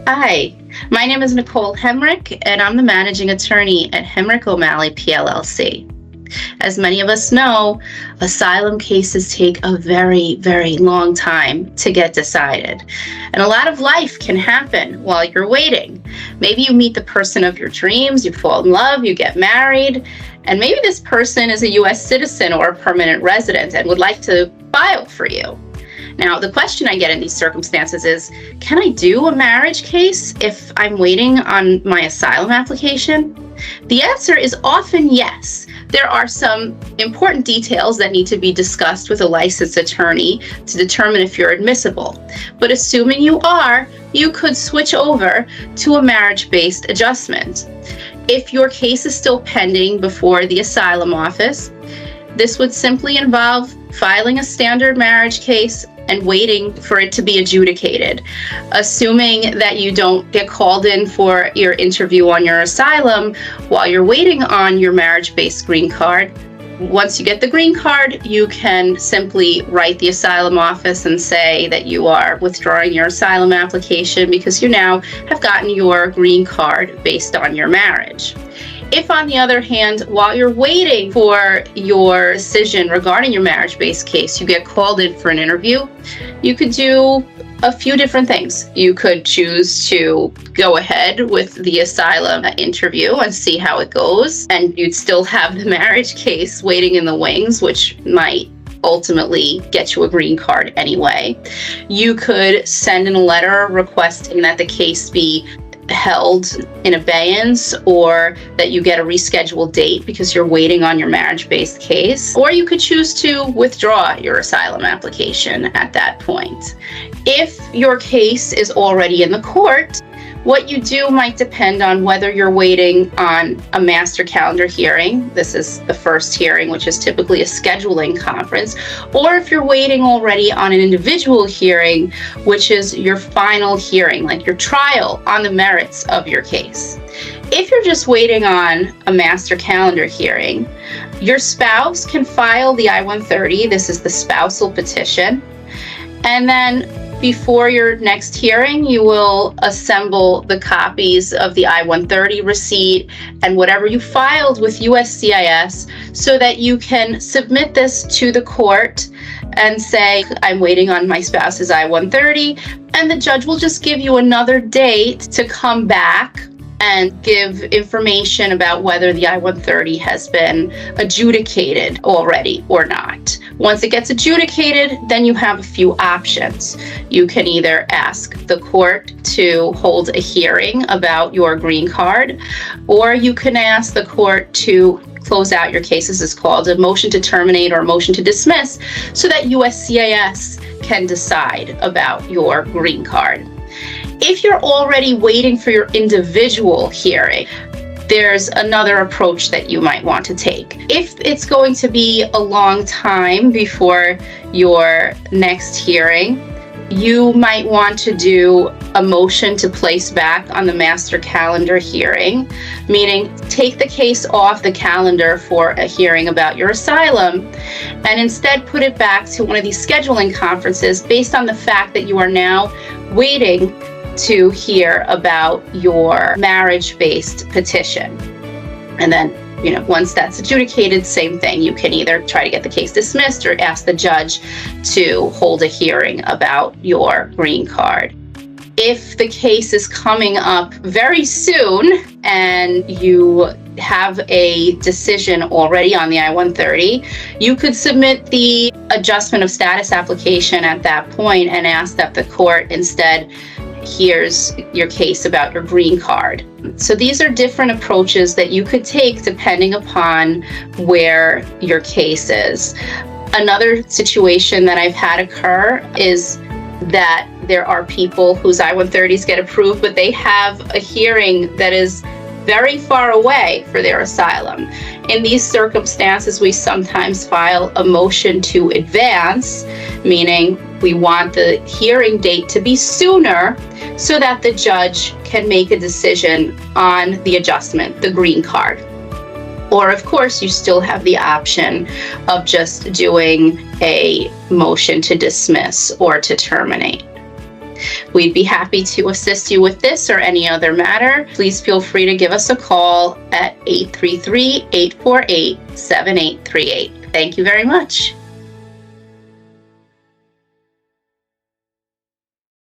Hi, my name is Nicole Hemrick, and I'm the managing attorney at Hemrick O'Malley PLLC. As many of us know, asylum cases take a very, very long time to get decided. And a lot of life can happen while you're waiting. Maybe you meet the person of your dreams, you fall in love, you get married, and maybe this person is a U.S. citizen or a permanent resident and would like to file for you. Now, the question I get in these circumstances is, can I do a marriage case if I'm waiting on my asylum application? The answer is often yes. There are some important details that need to be discussed with a licensed attorney to determine if you're admissible. But assuming you are, you could switch over to a marriage-based adjustment. If your case is still pending before the asylum office, this would simply involve filing a standard marriage case and waiting for it to be adjudicated. Assuming that you don't get called in for your interview on your asylum while you're waiting on your marriage-based green card, once you get the green card, you can simply write the asylum office and say that you are withdrawing your asylum application because you now have gotten your green card based on your marriage. If, on the other hand, while you're waiting for your decision regarding your marriage-based case, you get called in for an interview, you could do a few different things. You could choose to go ahead with the asylum interview and see how it goes, and you'd still have the marriage case waiting in the wings, which might ultimately get you a green card anyway. You could send in a letter requesting that the case be held in abeyance, or that you get a rescheduled date because you're waiting on your marriage-based case, or you could choose to withdraw your asylum application at that point. If your case is already in the court, what you do might depend on whether you're waiting on a master calendar hearing. This is the first hearing, which is typically a scheduling conference, or if you're waiting already on an individual hearing, which is your final hearing, like your trial on the merits of your case. If you're just waiting on a master calendar hearing, your spouse can file the I-130. This is the spousal petition. And then before your next hearing, you will assemble the copies of the I-130 receipt and whatever you filed with USCIS so that you can submit this to the court and say, I'm waiting on my spouse's I-130, and the judge will just give you another date to come back and give information about whether the I-130 has been adjudicated already or not. Once it gets adjudicated, then you have a few options. You can either ask the court to hold a hearing about your green card, or you can ask the court to close out your case. This is called a motion to terminate or a motion to dismiss, so that USCIS can decide about your green card. If you're already waiting for your individual hearing, there's another approach that you might want to take. If it's going to be a long time before your next hearing, you might want to do a motion to place back on the master calendar hearing, meaning take the case off the calendar for a hearing about your asylum and instead put it back to one of these scheduling conferences based on the fact that you are now waiting to hear about your marriage-based petition. And then, once that's adjudicated, same thing. You can either try to get the case dismissed or ask the judge to hold a hearing about your green card. If the case is coming up very soon and you have a decision already on the I-130, you could submit the adjustment of status application at that point and ask that the court instead hears your case about your green card. So these are different approaches that you could take depending upon where your case is. Another situation that I've had occur is that there are people whose I-130s get approved, but they have a hearing that is very far away for their asylum. In these circumstances, we sometimes file a motion to advance, meaning we want the hearing date to be sooner so that the judge can make a decision on the adjustment, the green card. Or, of course, you still have the option of just doing a motion to dismiss or to terminate. We'd be happy to assist you with this or any other matter. Please feel free to give us a call at 833-848-7838. Thank you very much.